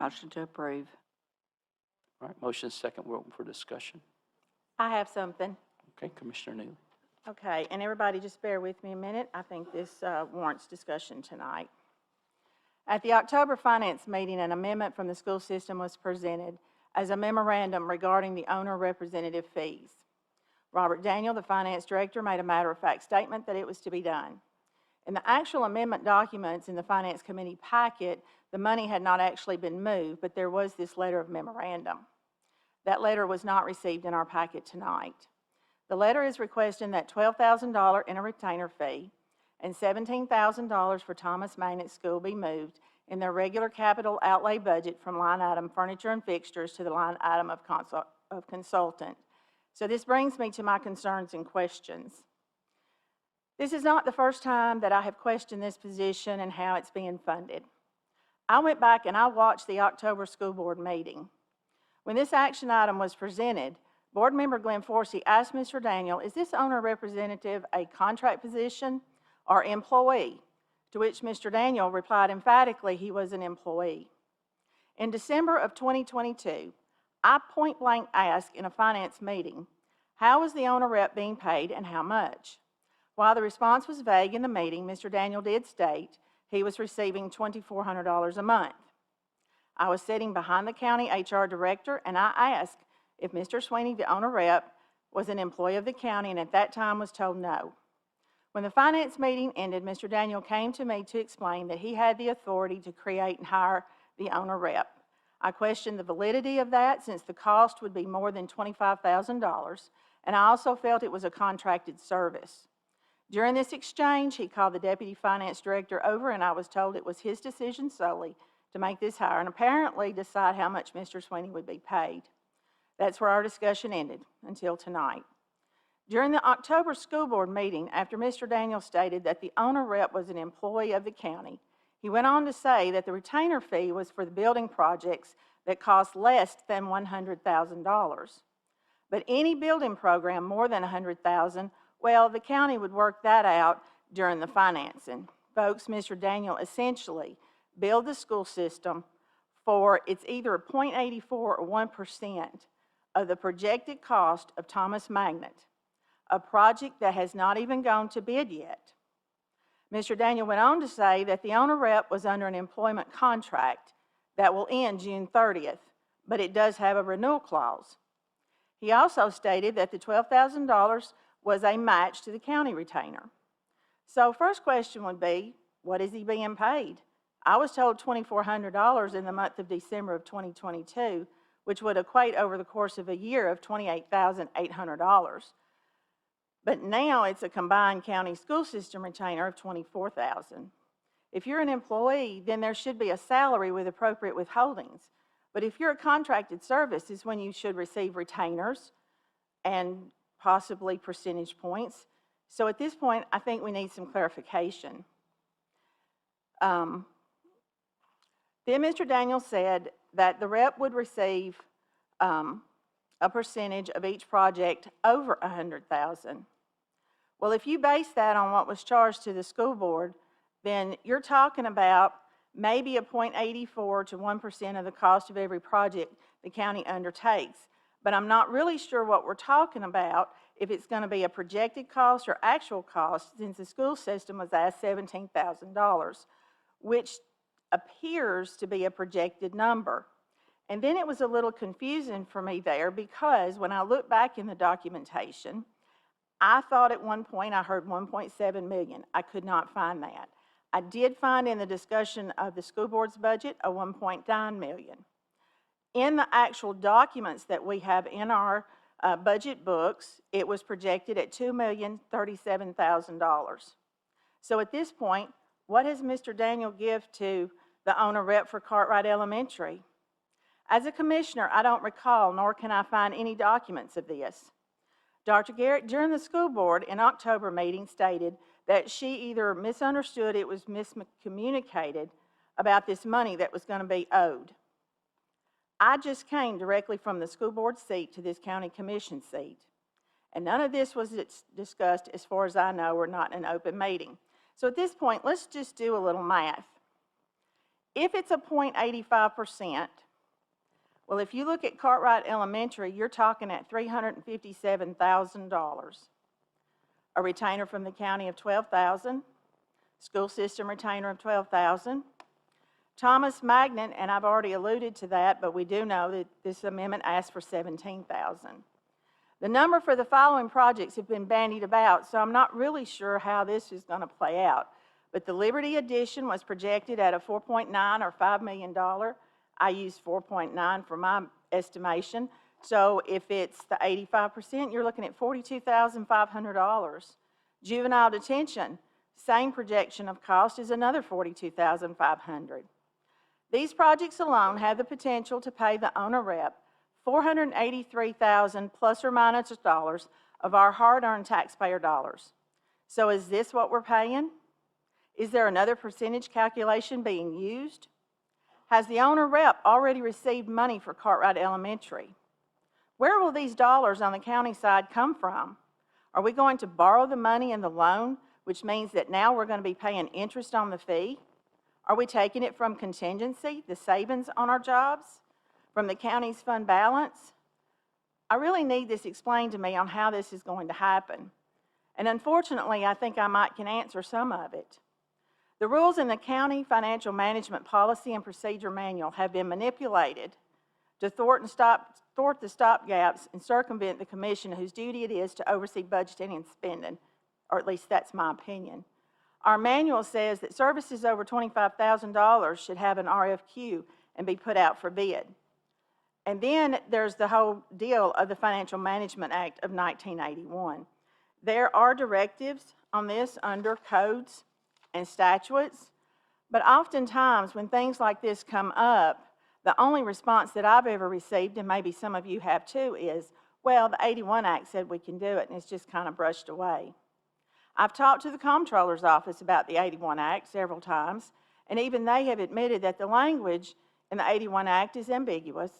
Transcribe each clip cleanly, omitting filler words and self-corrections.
Motion to approve. All right, motion is second. We're open for discussion. I have something. Okay, Commissioner Neely. Okay, and everybody just bear with me a minute. I think this warrants discussion tonight. At the October Finance meeting, an amendment from the school system was presented as a memorandum regarding the owner representative fees. Robert Daniel, the finance director, made a matter-of-fact statement that it was to be done. In the actual amendment documents in the Finance Committee packet, the money had not actually been moved, but there was this letter of memorandum. That letter was not received in our packet tonight. The letter is requesting that $12,000 in a retainer fee and $17,000 for Thomas Maintenance School be moved in their regular capital outlay budget from line item furniture and fixtures to the line item of consultant. So this brings me to my concerns and questions. This is not the first time that I have questioned this position and how it's being funded. I went back and I watched the October school board meeting. When this action item was presented, Board Member Glenn Forsey asked Mr. Daniel, is this owner representative a contract position or employee? To which Mr. Daniel replied emphatically he was an employee. In December of 2022, I point blank asked in a finance meeting, how was the owner rep being paid and how much? While the response was vague in the meeting, Mr. Daniel did state he was receiving $2,400 a month. I was sitting behind the county HR director and I asked if Mr. Sweeney, the owner rep, was an employee of the county, and at that time was told no. When the finance meeting ended, Mr. Daniel came to me to explain that he had the authority to create and hire the owner rep. I questioned the validity of that since the cost would be more than $25,000, and I also felt it was a contracted service. During this exchange, he called the deputy finance director over, and I was told it was his decision solely to make this hire and apparently decide how much Mr. Sweeney would be paid. That's where our discussion ended until tonight. During the October school board meeting, after Mr. Daniel stated that the owner rep was an employee of the county, he went on to say that the retainer fee was for the building projects that cost less than $100,000. But any building program more than $100,000, well, the county would work that out during the financing. Folks, Mr. Daniel essentially billed the school system for it's either 0.84 or 1% of the projected cost of Thomas Magnet, a project that has not even gone to bid yet. Mr. Daniel went on to say that the owner rep was under an employment contract that will end June 30th, but it does have a renewal clause. He also stated that the $12,000 was a match to the county retainer. So first question would be, what is he being paid? I was told $2,400 in the month of December of 2022, which would equate over the course of a year of $28,800. But now it's a combined county school system retainer of $24,000. If you're an employee, then there should be a salary with appropriate withholdings. But if you're a contracted service, is when you should receive retainers and possibly percentage points. So at this point, I think we need some clarification. Then Mr. Daniel said that the rep would receive a percentage of each project over $100,000. Well, if you base that on what was charged to the school board, then you're talking about maybe a 0.84 to 1% of the cost of every project the county undertakes. But I'm not really sure what we're talking about, if it's going to be a projected cost or actual cost, since the school system was asked $17,000, which appears to be a projected number. And then it was a little confusing for me there, because when I look back in the documentation, I thought at one point I heard 1.7 million. I could not find that. I did find in the discussion of the school board's budget a 1.9 million. In the actual documents that we have in our budget books, it was projected at $2,037,000. So at this point, what has Mr. Daniel give to the owner rep for Cartwright Elementary? As a commissioner, I don't recall, nor can I find any documents of this. Dr. Garrett, during the school board in October meeting, stated that she either misunderstood, it was miscommunicated about this money that was going to be owed. I just came directly from the school board seat to this county commission seat, and none of this was discussed, as far as I know, or not in an open meeting. So at this point, let's just do a little math. If it's a 0.85%, well, if you look at Cartwright Elementary, you're talking at $357,000. A retainer from the county of $12,000, school system retainer of $12,000. Thomas Magnet, and I've already alluded to that, but we do know that this amendment asks for $17,000. The number for the following projects have been bandied about, so I'm not really sure how this is going to play out. But the Liberty Addition was projected at a $4.9 or $5 million. I used 4.9 for my estimation. So if it's the 85%, you're looking at $42,500. Juvenile detention, same projection of cost is another $42,500. These projects alone have the potential to pay the owner rep $483,000 plus or minus dollars of our hard-earned taxpayer dollars. So is this what we're paying? Is there another percentage calculation being used? Has the owner rep already received money for Cartwright Elementary? Where will these dollars on the county side come from? Are we going to borrow the money in the loan, which means that now we're going to be paying interest on the fee? Are we taking it from contingency, the savings on our jobs? From the county's fund balance? I really need this explained to me on how this is going to happen. And unfortunately, I think I might can answer some of it. The rules in the County Financial Management Policy and Procedure Manual have been manipulated to thwart the stopgaps and circumvent the commission whose duty it is to oversee budgeting and spending, or at least that's my opinion. Our manual says that services over $25,000 should have an RFQ and be put out for bid. And then there's the whole deal of the Financial Management Act of 1981. There are directives on this under codes and statutes, but oftentimes when things like this come up, the only response that I've ever received, and maybe some of you have too, is, well, the 81 Act said we can do it, and it's just kind of brushed away. I've talked to the Comptroller's Office about the 81 Act several times, and even they have admitted that the language in the 81 Act is ambiguous,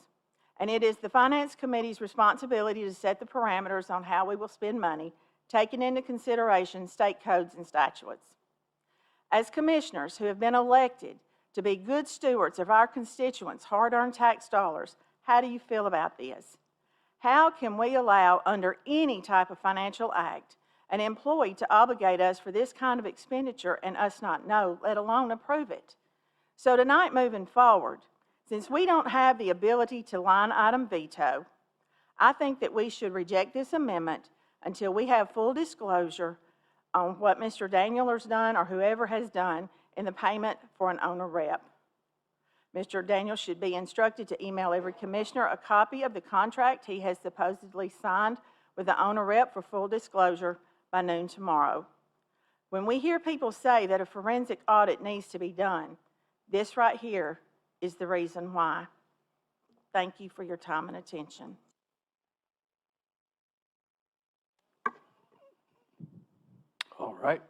and it is the Finance Committee's responsibility to set the parameters on how we will spend money, taking into consideration state codes and statutes. As commissioners who have been elected to be good stewards of our constituents' hard-earned tax dollars, how do you feel about this? How can we allow, under any type of financial act, an employee to obligate us for this kind of expenditure and us not know, let alone approve it? So tonight, moving forward, since we don't have the ability to line item veto, I think that we should reject this amendment until we have full disclosure on what Mr. Daniel has done or whoever has done in the payment for an owner rep. Mr. Daniel should be instructed to email every commissioner a copy of the contract he has supposedly signed with the owner rep for full disclosure by noon tomorrow. When we hear people say that a forensic audit needs to be done, this right here is the reason why. Thank you for your time and attention. All right.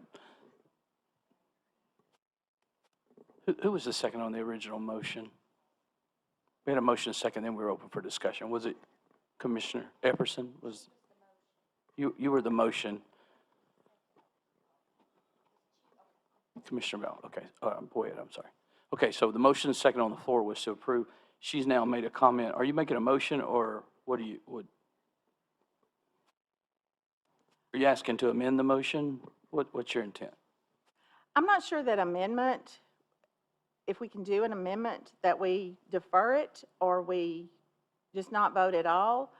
Who was the second on the original motion? We had a motion second, then we were open for discussion. Was it Commissioner Epperson? Was you were the motion? Commissioner Bell. Okay. Go ahead. I'm sorry. Okay. So the motion second on the floor was to approve. She's now made a comment. Are you making a motion, or what do you? Are you asking to amend the motion? What's your intent? I'm not sure that amendment, if we can do an amendment that we defer it or we just not vote at all,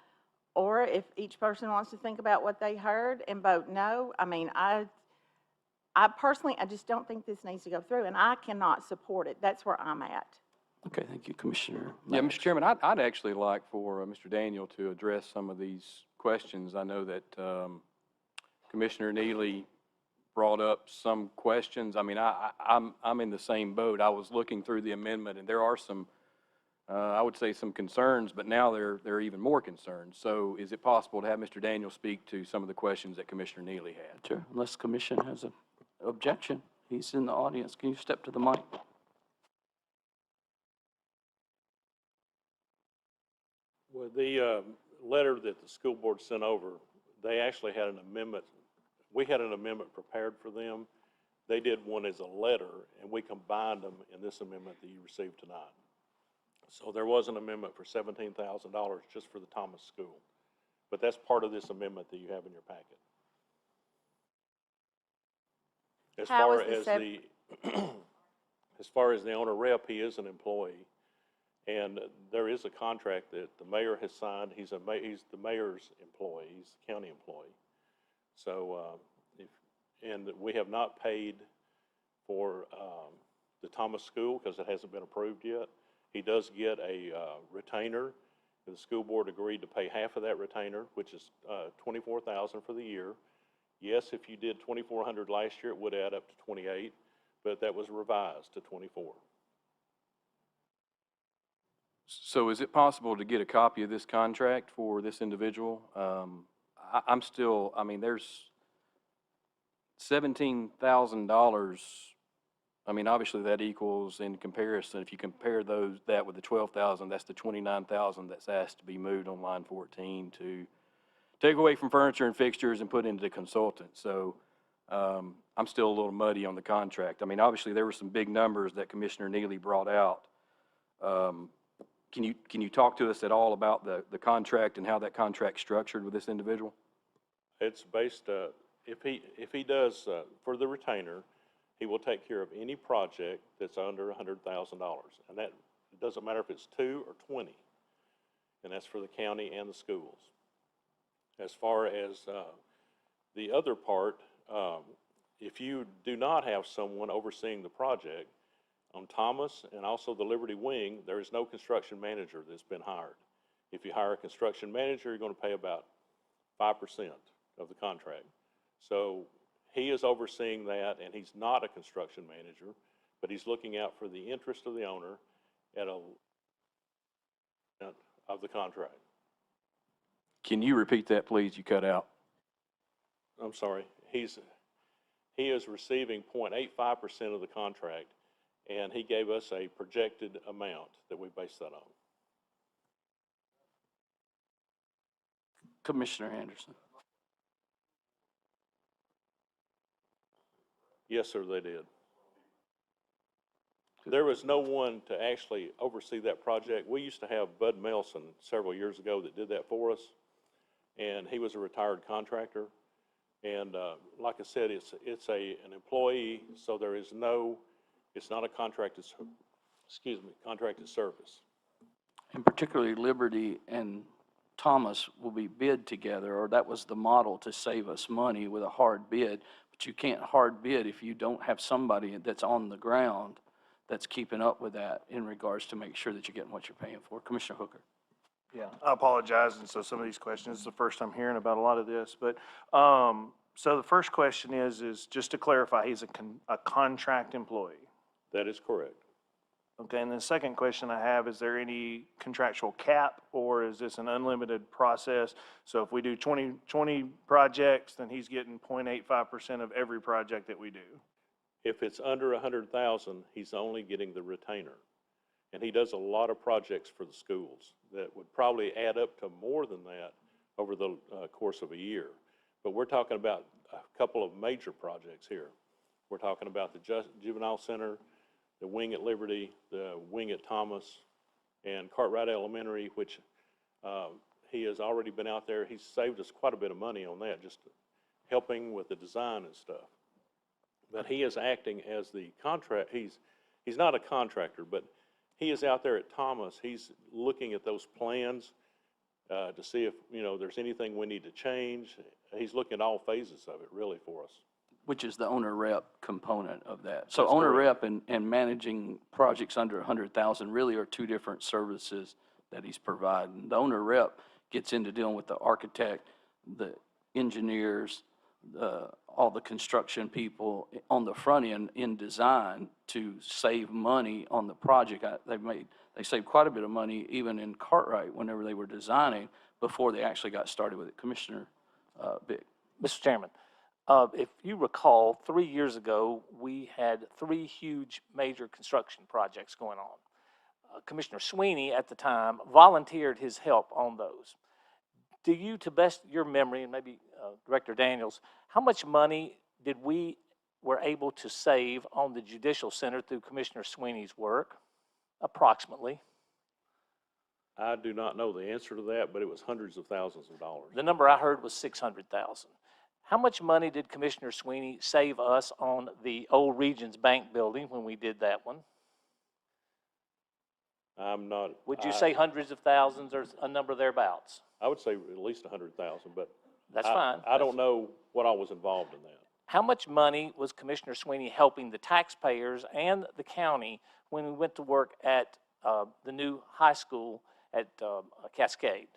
or if each person wants to think about what they heard and vote no. I mean, I personally, I just don't think this needs to go through, and I cannot support it. That's where I'm at. Okay, thank you, Commissioner. Yeah, Mr. Chairman, I'd actually like for Mr. Daniel to address some of these questions. I know that Commissioner Neely brought up some questions. I mean, I'm in the same boat. I was looking through the amendment, and there are some, I would say, some concerns, but now there are even more concerns. So is it possible to have Mr. Daniel speak to some of the questions that Commissioner Neely had? Sure, unless Commission has an objection. He's in the audience. Can you step to the mic? Well, the letter that the school board sent over, they actually had an amendment. We had an amendment prepared for them They did one as a letter, and we combined them in this amendment that you received tonight. So there was an amendment for $17,000 just for the Thomas School. But that's part of this amendment that you have in your packet. As How far is the as the, as far as the owner rep, he is an employee. And there is a contract that the mayor has signed. He's the mayor's employee, he's the county employee. So, and we have not paid for the Thomas School because it hasn't been approved yet. He does get a retainer. The school board agreed to pay half of that retainer, which is $24,000 for the year. Yes, if you did 2,400 last year, it would add up to 28, but that was revised to 24. So is it possible to get a copy of this contract for this individual? I'm still, I mean, there's $17,000. I mean, obviously that equals, in comparison, if you compare that with the 12,000, that's the 29,000 that's asked to be moved on line 14 to take away from furniture and fixtures and put into the consultant. So I'm still a little muddy on the contract. I mean, obviously there were some big numbers that Commissioner Neely brought out. Can you talk to us at all about the contract and how that contract's structured with this individual? It's based, if he does, for the retainer, he will take care of any project that's under $100,000. And that, it doesn't matter if it's 2 or 20. And that's for the county and the schools. As far as the other part, if you do not have someone overseeing the project, on Thomas and also the Liberty Wing, there is no construction manager that's been hired. If you hire a construction manager, you're going to pay about 5% of the contract. So he is overseeing that, and he's not a construction manager, but he's looking out for the interest of the owner at a of the contract. Can you repeat that, please? You cut out. I'm sorry. He is receiving 0.85% of the contract, and he gave us a projected amount that we base that on. Commissioner Anderson. Yes, sir, they did. There was no one to actually oversee that project. We used to have Bud Melson several years ago that did that for us, and he was a retired contractor. And like I said, it's an employee, so there is no, it's not a contracted, contracted service. And particularly Liberty and Thomas will be bid together, or that was the model to save us money with a hard bid. But you can't hard bid if you don't have somebody that's on the ground that's keeping up with that in regards to make sure that you're getting what you're paying for. Commissioner Hooker. Yeah, I apologize, and so some of these questions, this is the first I'm hearing about a lot of this, but, so the first question is just to clarify, he's a contract employee. That is correct. Okay, and the second question I have, is there any contractual cap, or is this an unlimited process? So if we do 20 projects, then he's getting 0.85% of every project that we do. If it's under 100,000, he's only getting the retainer. And he does a lot of projects for the schools that would probably add up to more than that over the course of a year. But we're talking about a couple of major projects here. We're talking about the Juvenile Center, the wing at Liberty, the wing at Thomas, and Cartwright Elementary, which he has already been out there. He's saved us quite a bit of money on that, just helping with the design and stuff. But he is acting as the contract, he's not a contractor, but he is out there at Thomas. He's looking at those plans to see if, there's anything we need to change. He's looking at all phases of it, really, for us. Which is the owner rep component of that. So That's owner correct. rep and managing projects under 100,000 really are two different services that he's providing. The owner rep gets into dealing with the architect, the engineers, all the construction people on the front end in design to save money on the project. They saved quite a bit of money even in Cartwright whenever they were designing before they actually got started with it. Commissioner Bick. Mr. Chairman, if you recall, 3 years ago, we had 3 huge major construction projects going on. Commissioner Sweeney at the time volunteered his help on those. Do you, to best your memory, and maybe Director Daniels, how much money did we we're able to save on the Judicial Center through Commissioner Sweeney's work, approximately? I do not know the answer to that, but it was hundreds of thousands of dollars. The number I heard was 600,000. How much money did Commissioner Sweeney save us on the old Regions Bank building when we did that one? I'm not. Would you say hundreds of thousands or a number thereabouts? I would say at least 100,000, but. That's I- fine. I don't know what all was involved in that. How much money was Commissioner Sweeney helping the taxpayers and the county when we went to work at the new high school at Cascade?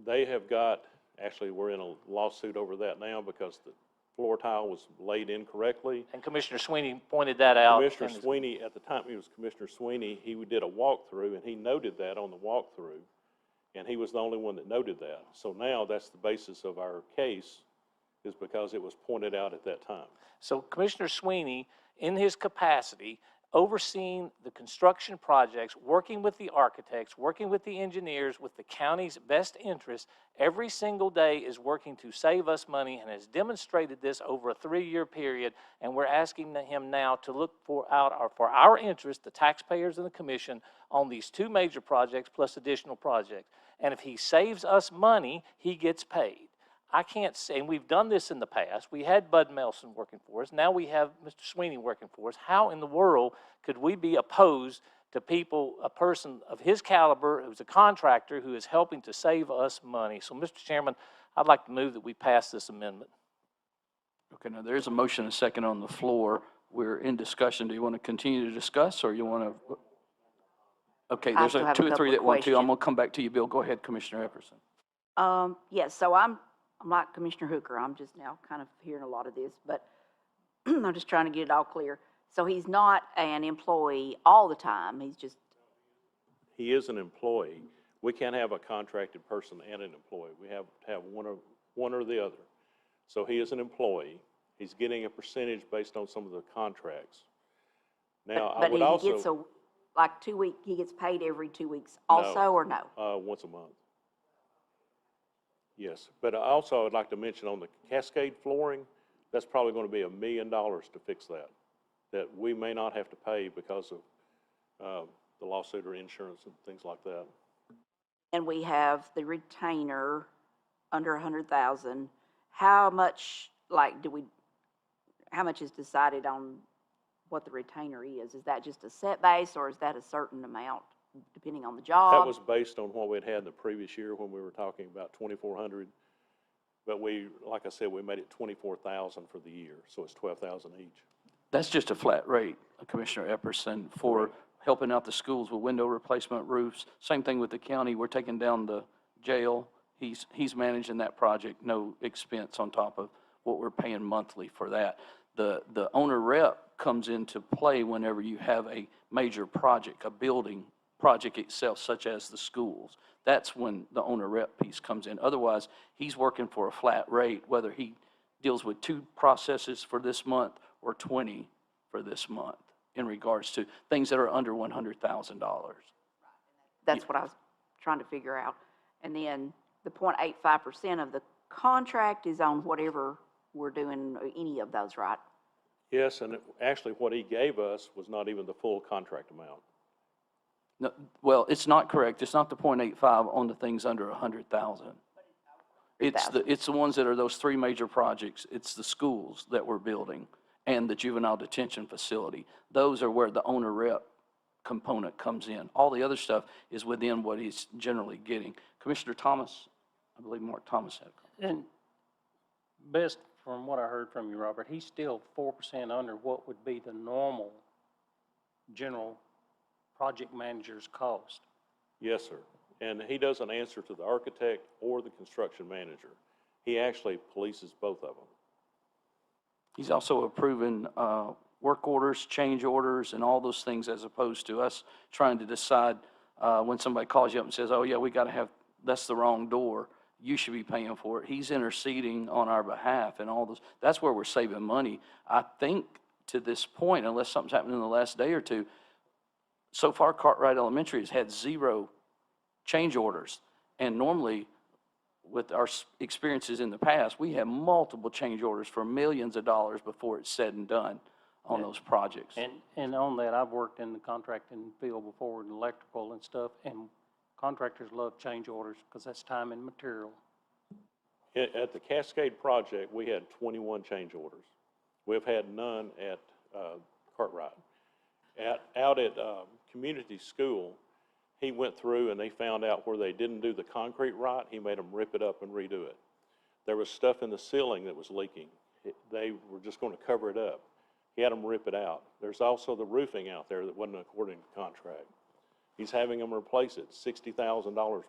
They have got, actually, we're in a lawsuit over that now because the floor tile was laid incorrectly. And Commissioner Sweeney pointed that out. Commissioner in his- Sweeney, at the time he was Commissioner Sweeney, he did a walkthrough, and he noted that on the walkthrough, and he was the only one that noted that. So now that's the basis of our case, is because it was pointed out at that time. So Commissioner Sweeney, in his capacity, overseeing the construction projects, working with the architects, working with the engineers, with the county's best interest, every single day is working to save us money and has demonstrated this over a 3-year period. And we're asking him now to look for our interest, the taxpayers and the commission, on these 2 major projects plus additional projects. And if he saves us money, he gets paid. I can't say, and we've done this in the past. We had Bud Melson working for us. Now we have Mr. Sweeney working for us. How in the world could we be opposed to people, a person of his caliber, who's a contractor, who is helping to save us money? So, Mr. Chairman, I'd like to move that we pass this amendment. Okay, now there is a motion and a second on the floor. We're in discussion. Do you want to continue to discuss, or you want to? Okay, I there's still have a 2 or 3 couple that of want to. I'm questions. going to come back to you, Bill. Go ahead, Commissioner Epperson. Yes, so I'm like Commissioner Hooker, I'm just now kind of hearing a lot of this, but I'm just trying to get it all clear. So he's not an employee all the time, he's just, He is an employee. We can't have a contracted person and an employee. We have to have one or the other. So he is an employee. He's getting a percentage based on some of the contracts. Now, I but would he also. gets like 2 weeks, he gets paid every 2 weeks also, or no? Once a month. Yes, but also I'd like to mention on the Cascade flooring, that's probably going to be $1 million to fix that we may not have to pay because of the lawsuit or insurance and things like that. And we have the retainer under 100,000. How much, like, how much is decided on what the retainer is? Is that just a set base, or is that a certain amount depending on the job? That was based on what we'd had the previous year when we were talking about 2,400. But like I said, we made it 24,000 for the year, so it's 12,000 each. That's just a flat rate, Commissioner Epperson, for helping out the schools with window replacement roofs. Same thing with the county. We're taking down the jail. He's managing that project, no expense on top of what we're paying monthly for that. The owner rep comes into play whenever you have a major project, a building project itself, such as the schools. That's when the owner rep piece comes in. Otherwise, he's working for a flat rate, whether he deals with 2 processes for this month or 20 for this month, in regards to things that are under $100,000. That's what I was trying to figure out. And then the 0.85% of the contract is on whatever we're doing, any of those, right? Yes, and actually what he gave us was not even the full contract amount. No, well, it's not correct. It's not the 0.85 on the things under 100,000. It's the ones that are those 3 major projects. It's the schools that we're building and the juvenile detention facility. Those are where the owner rep component comes in. All the other stuff is within what he's generally getting. Commissioner Thomas, I believe Mark Thomas had a comment. And best from what I heard from you, Robert, he's still 4% under what would be the normal general project manager's cost. Yes, sir. And he doesn't answer to the architect or the construction manager. He actually polices both of them. He's also approving work orders, change orders, and all those things, as opposed to us trying to decide when somebody calls you up and says, oh, yeah, we got to have, that's the wrong door. You should be paying for it. He's interceding on our behalf and all those. That's where we're saving money. I think to this point, unless something's happened in the last day or two, so far Cartwright Elementary has had 0 change orders. And normally with our experiences in the past, we have multiple change orders for millions of dollars before it's said and done on Yeah. those projects. And on that, I've worked in the contracting field before in electrical and stuff, and contractors love change orders because that's time and material. At the Cascade project, we had 21 change orders. We've had none at Cartwright. Out at community school, he went through and they found out where they didn't do the concrete right. He made them rip it up and redo it. There was stuff in the ceiling that was leaking. They were just going to cover it up. He had them rip it out. There's also the roofing out there that wasn't according to contract. He's having them replace it, $60,000 worth.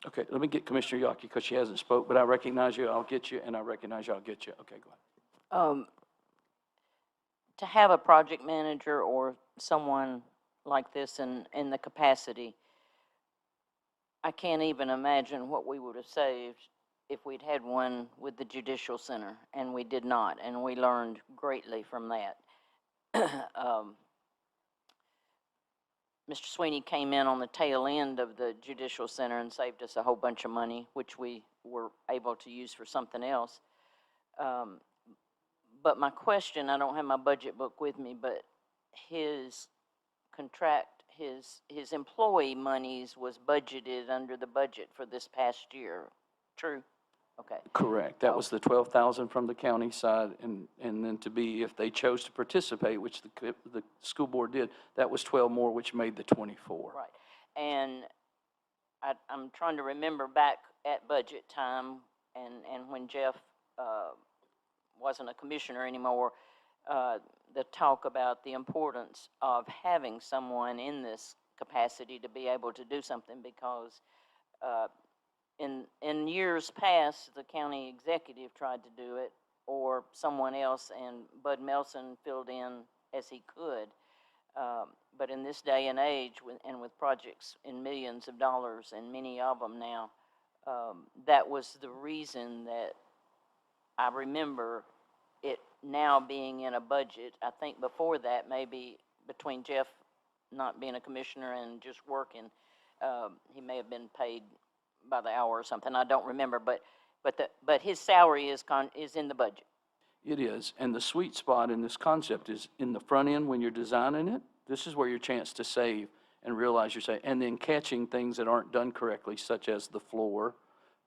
Okay, let me get Commissioner Yaki because she hasn't spoke, but I recognize you, I'll get you, and I recognize you, I'll get you. Okay, go ahead. To have a project manager or someone like this in the capacity, I can't even imagine what we would have saved if we'd had one with the Judicial Center, and we did not, and we learned greatly from that. Mr. Sweeney came in on the tail end of the Judicial Center and saved us a whole bunch of money, which we were able to use for something else. But my question, I don't have my budget book with me, but his contract, his employee monies was budgeted under the budget for this past year. True? Okay. Correct. That was the 12,000 from the county side, and then to be, if they chose to participate, which the school board did, that was 12 more, which made the 24. Right. And I'm trying to remember back at budget time and when Jeff wasn't a commissioner anymore, the talk about the importance of having someone in this capacity to be able to do something, because in years past, the county executive tried to do it, or someone else, and Bud Melson filled in as he could. But in this day and age, with projects in millions of dollars, and many of them now, that was the reason that I remember it now being in a budget. I think before that, maybe between Jeff not being a commissioner and just working, he may have been paid by the hour or something. I don't remember, but his salary is in the budget. It is, and the sweet spot in this concept is in the front end when you're designing it. This is where your chance to save and realize you're saving, and then catching things that aren't done correctly, such as the floor,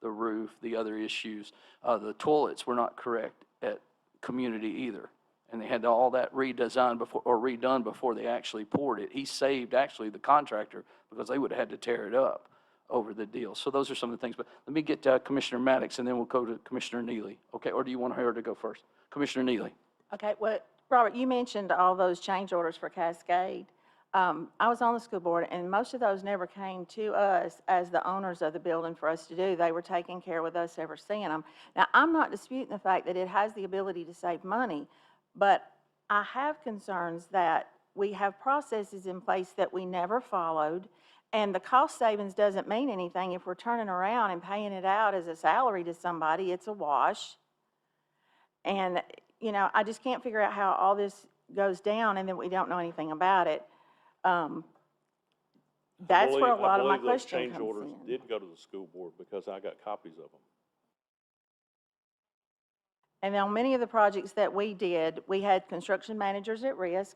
the roof, the other issues. The toilets were not correct at community either, and they had all that redesigned before, or redone before they actually poured it. He saved actually the contractor because they would have had to tear it up over the deal. So those are some of the things, but let me get Commissioner Maddox, and then we'll go to Commissioner Neely. Okay, or do you want her to go first? Commissioner Neely. Okay, well, Robert, you mentioned all those change orders for Cascade. I was on the school board, and most of those never came to us as the owners of the building for us to do. They were taking care with us ever seeing them. Now, I'm not disputing the fact that it has the ability to save money, but I have concerns that we have processes in place that we never followed, and the cost savings doesn't mean anything if we're turning around and paying it out as a salary to somebody. It's a wash. And, you know, I just can't figure out how all this goes down and then we don't know anything about it. That's where a lot of my question I believe those change comes orders in. did go to the school board because I got copies of them. And on many of the projects that we did, we had construction managers at risk.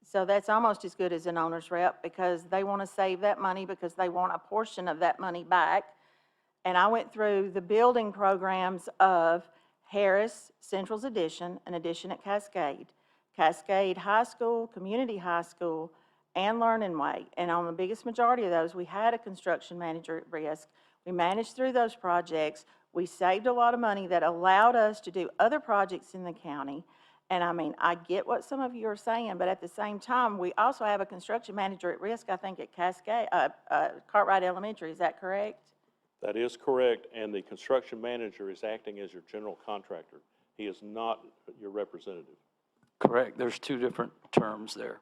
So that's almost as good as an owner's rep, because they want to save that money because they want a portion of that money back. And I went through the building programs of Harris, Central's addition, an addition at Cascade, Cascade High School, Community High School, and Learning Way. And on the biggest majority of those, we had a construction manager at risk. We managed through those projects. We saved a lot of money that allowed us to do other projects in the county. And I mean, I get what some of you are saying, but at the same time, we also have a construction manager at risk, I think, at Cascade, Cartwright Elementary. Is that correct? That is correct, and the construction manager is acting as your general contractor. He is not your representative. Correct. There's two different terms there.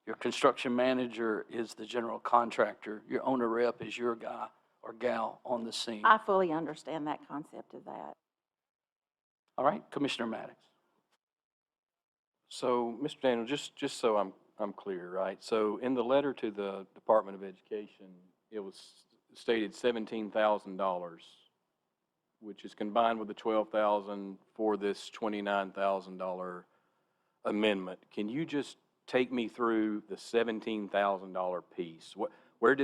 Your construction manager is the general contractor. Your owner rep is your guy or gal on the scene. I fully understand that concept of that. All right, Commissioner Maddox. So, Mr. Daniel, just so I'm clear, right? So in the letter to the Department of Education, it was stated $17,000, which is combined with the $12,000 for this $29,000 amendment. Can you just take me through the $17,000 piece? Where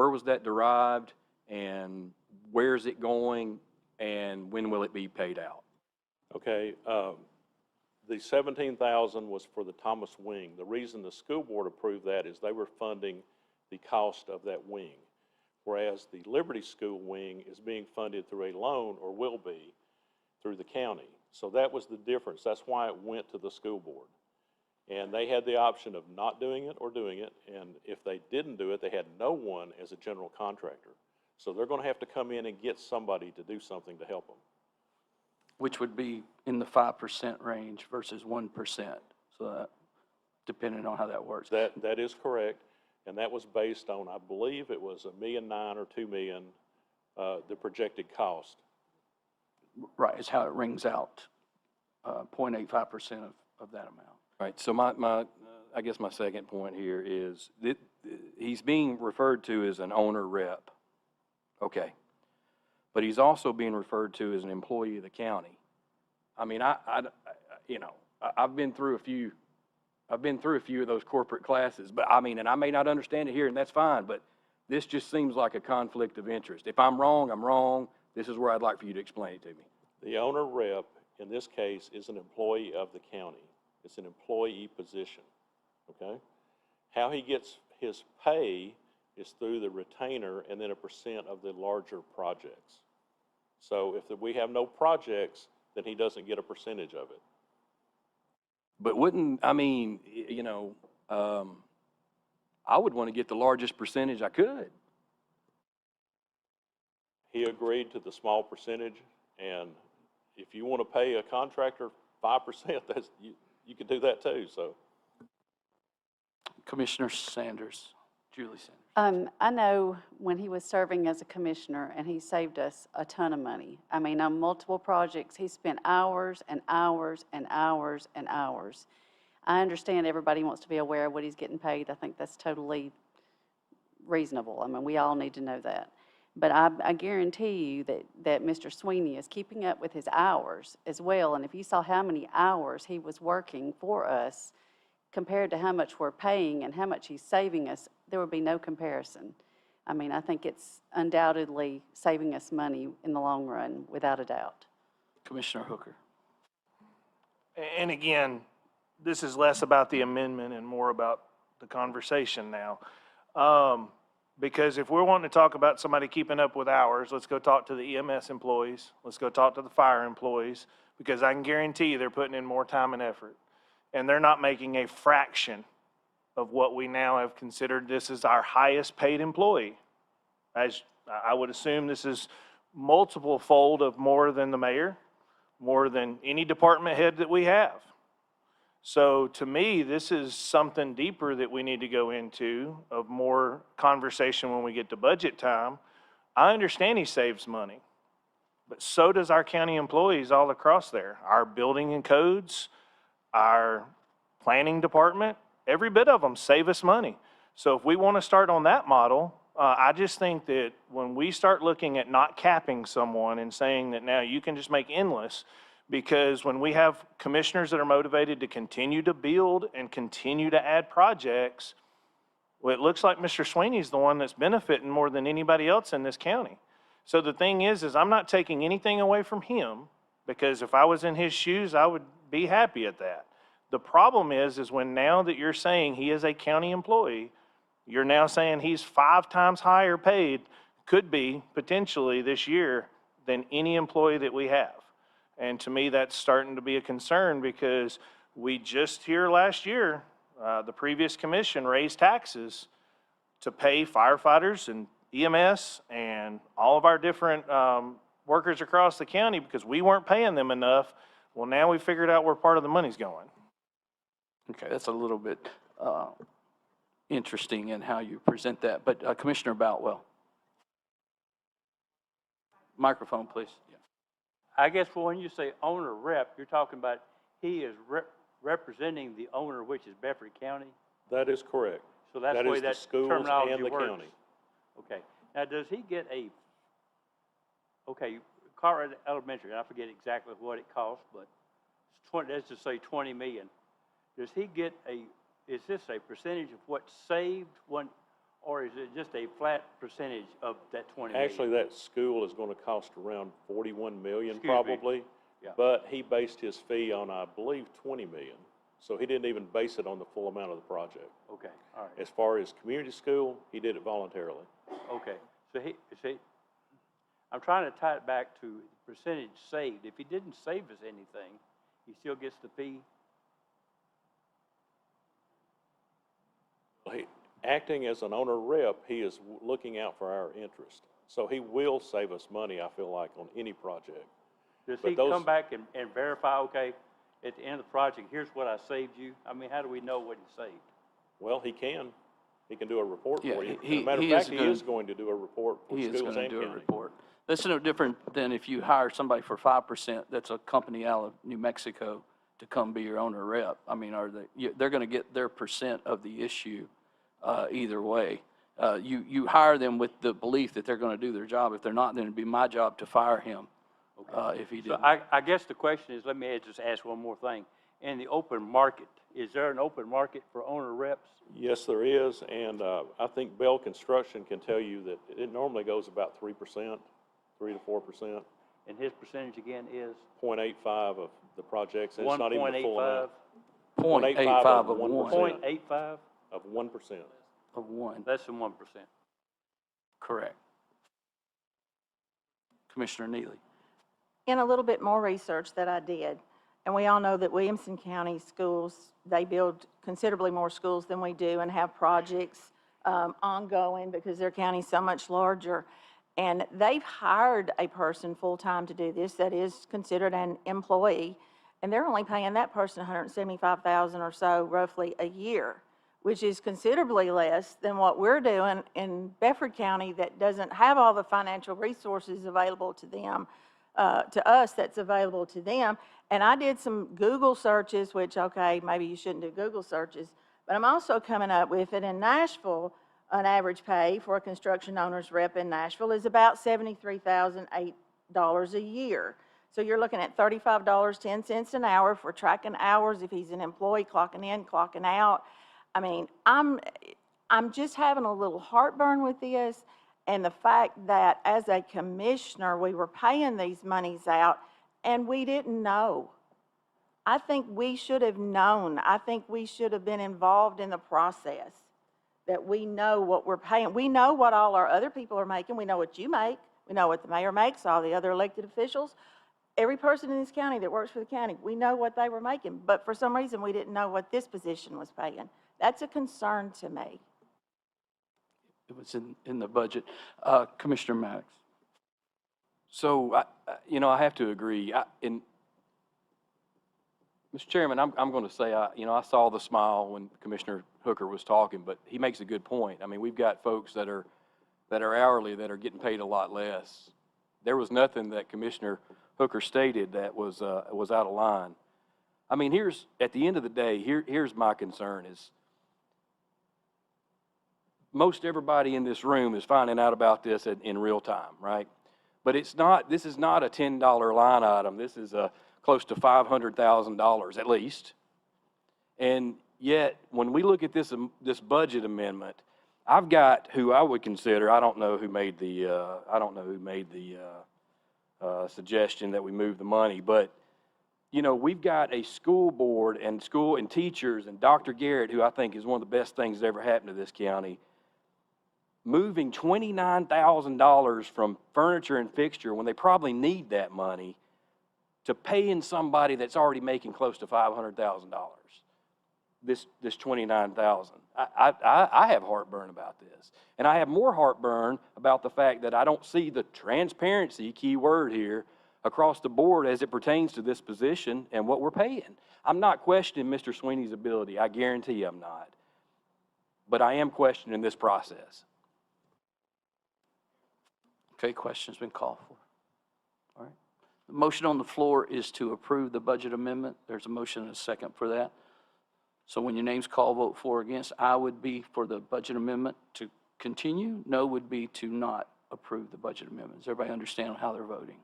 was that derived, and where is it going, and when will it be paid out? Okay, the 17,000 was for the Thomas wing. The reason the school board approved that is they were funding the cost of that wing, whereas the Liberty School wing is being funded through a loan, or will be, through the county. So that was the difference. That's why it went to the school board. And they had the option of not doing it or doing it, and if they didn't do it, they had no one as a general contractor. So they're gonna have to come in and get somebody to do something to help them. Which would be in the 5% range versus 1%. So that, depending on how that works. That is correct, and that was based on, I believe it was $1.9 million or $2 million, the projected cost. Right, is how it rings out, 0.85% of that amount. Right, so I guess my second point here is that he's being referred to as an owner rep. Okay. But he's also being referred to as an employee of the county. I mean, I've been through a few of those corporate classes, but I mean, and I may not understand it here, and that's fine, but this just seems like a conflict of interest. If I'm wrong, I'm wrong. This is where I'd like for you to explain it to me. The owner rep, in this case, is an employee of the county. It's an employee position, okay? How he gets his pay is through the retainer and then a percent of the larger projects. So if we have no projects, then he doesn't get a percentage of it. But I would want to get the largest percentage I could. He agreed to the small percentage, and if you want to pay a contractor 5%, you can do that too, so. Commissioner Sanders, Julie Sanders. I know when he was serving as a commissioner, and he saved us a ton of money. I mean, on multiple projects, he spent hours and hours and hours and hours. I understand everybody wants to be aware of what he's getting paid. I think that's totally reasonable. I mean, we all need to know that. But I guarantee you that Mr. Sweeney is keeping up with his hours as well. And if you saw how many hours he was working for us compared to how much we're paying and how much he's saving us, there would be no comparison. I mean, I think it's undoubtedly saving us money in the long run, without a doubt. Commissioner Hooker. And again, this is less about the amendment and more about the conversation now. Because if we're wanting to talk about somebody keeping up with hours, let's go talk to the EMS employees. Let's go talk to the fire employees, because I can guarantee you they're putting in more time and effort. And they're not making a fraction of what we now have considered this is our highest paid employee. As I would assume this is multiple fold of more than the mayor, more than any department head that we have. So to me, this is something deeper that we need to go into, of more conversation when we get to budget time. I understand he saves money, but so does our county employees all across there. Our building and codes, our planning department, every bit of them save us money. So if we want to start on that model, I just think that when we start looking at not capping someone and saying that now you can just make endless, because when we have commissioners that are motivated to continue to build and continue to add projects, well, it looks like Mr. Sweeney's the one that's benefiting more than anybody else in this county. So the thing is I'm not taking anything away from him, because if I was in his shoes, I would be happy at that. The problem is when now that you're saying he is a county employee, you're now saying he's 5 times higher paid, could be potentially this year, than any employee that we have. And to me, that's starting to be a concern, because we just here last year, the previous commission raised taxes to pay firefighters and EMS and all of our different workers across the county, because we weren't paying them enough. Well, now we figured out where part of the money's going. Okay, that's a little bit interesting in how you present that. But Commissioner Boutwell. Microphone, please. Yeah. I guess when you say owner rep, you're talking about he is representing the owner, which is Bedford County? That is correct. So that's That the way is the that schools terminology and the works. county. Okay. Now, does he get okay, Colorado Elementary, I forget exactly what it costs, but it's 20, let's just say 20 million. Does he get is this a percentage of what's saved or is it just a flat percentage of that 20 million? Actually, that school is gonna cost around 41 million Excuse me. probably. Yeah. But he based his fee on, I believe, 20 million. So he didn't even base it on the full amount of the project. Okay, all right, As far as community school, he did it voluntarily. okay. So I'm trying to tie it back to percentage saved. If he didn't save us anything, he still gets the fee? Acting as an owner rep, he is looking out for our interest. So he will save us money, I feel like, on any project. Does But he those- come back and verify, okay, at the end of the project, here's what I saved you? I mean, how do we know what he saved? Well, he can. He can do a report Yeah, for you. he- As a matter of he is fact, he gonna- is going to do a report for He is schools going and to do a county. report. That's no different than if you hire somebody for 5%, that's a company out of New Mexico to come be your owner rep. I mean, they're going to get their percent of the issue either way. You hire them with the belief that they're going to do their job. If they're not, then it'd be my job to fire him if he So didn't. I guess the question is, let me just ask one more thing. In the open market, is there an open market for owner reps? Yes, there is, and I think Bell Construction can tell you that it normally goes about 3%, 3 to 4%, And his percentage again is 0.85 of the projects, and it's not even the full 1.85? amount. 0.85 of 1%. 0.85? Of 1%. Of one, Less than 1%. correct. Commissioner Neely. In a little bit more research that I did, and we all know that Williamson County schools, they build considerably more schools than we do and have projects ongoing because their county's so much larger. And they've hired a person full-time to do this that is considered an employee, and they're only paying that person $175,000 or so roughly a year, which is considerably less than what we're doing in Bedford County that doesn't have all the financial resources available to them, to us that's available to them. And I did some Google searches, which, okay, maybe you shouldn't do Google searches, but I'm also coming up with it in Nashville, an average pay for a construction owner's rep in Nashville is about $73,008 a year. So you're looking at $35.10 an hour for tracking hours if he's an employee, clocking in, clocking out. I mean, I'm just having a little heartburn with this, and the fact that as a commissioner, we were paying these monies out, and we didn't know. I think we should have known. I think we should have been involved in the process, that we know what we're paying. We know what all our other people are making. We know what you make. We know what the mayor makes, all the other elected officials. Every person in this county that works for the county, we know what they were making. But for some reason, we didn't know what this position was paying. That's a concern to me. It was in the budget. Commissioner Maddox. So, I have to agree. Mr. Chairman, I'm going to say, I saw the smile when Commissioner Hooker was talking, but he makes a good point. I mean, we've got folks that are hourly that are getting paid a lot less. There was nothing that Commissioner Hooker stated that was out of line. I mean, at the end of the day, here's my concern is most everybody in this room is finding out about this in real time, right? But this is not a $10 line item. This is close to $500,000 at least. And yet, when we look at this budget amendment, I've got who I would consider, I don't know who made the suggestion that we move the money, but we've got a school board and teachers and Dr. Garrett, who I think is one of the best things that ever happened to this county, moving $29,000 from furniture and fixture when they probably need that money to paying somebody that's already making close to $500,000. This $29,000. I have heartburn about this, and I have more heartburn about the fact that I don't see the transparency, key word here, across the board as it pertains to this position and what we're paying. I'm not questioning Mr. Sweeney's ability. I guarantee you I'm not. But I am questioning this process. Okay, question's been called for. All right. The motion on the floor is to approve the budget amendment. There's a motion and a second for that. So when your name's called, vote for or against. I would be for the budget amendment to continue. No would be to not approve the budget amendment. Does everybody understand how they're voting?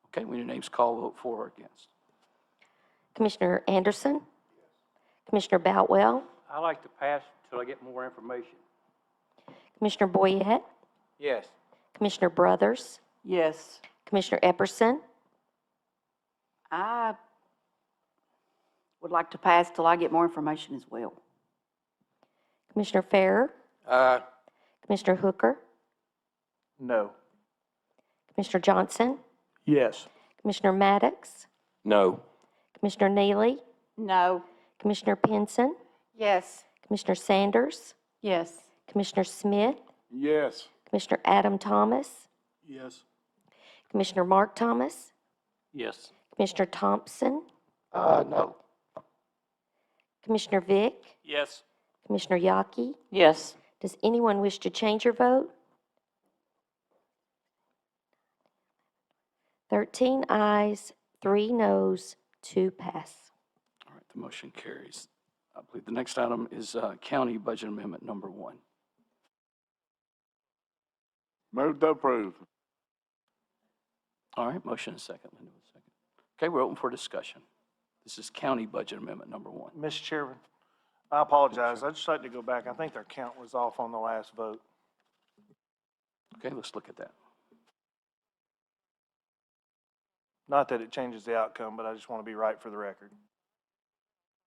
Okay, when your name's called, vote for or against. Commissioner Anderson? Commissioner Boutwell? I like to pass until I get more information. Commissioner Boyette? Yes. Commissioner Brothers? Yes. Commissioner Epperson? I would like to pass till I get more information as well. Commissioner Farrer? Aye. Commissioner Hooker? No. Commissioner Johnson? Yes. Commissioner Maddox? No. Commissioner Neely? No. Commissioner Pinson? Yes. Commissioner Sanders? Yes. Commissioner Smith? Yes. Commissioner Adam Thomas? Yes. Commissioner Mark Thomas? Yes. Commissioner Thompson? No. Commissioner Vick? Yes. Commissioner Yaki? Yes. Does anyone wish to change your vote? 13 ayes, 3 noes, 2 pass. All right, the motion carries. I believe the next item is County Budget Amendment number 1. Move to approve. All right, motion and second. Linda with second. Okay, we're open for discussion. This is County Budget Amendment number 1. Mr. Chairman, I apologize. I'd just like to go back. I think their count was off on the last vote. Okay, let's look at that. Not that it changes the outcome, but I just want to be right for the record.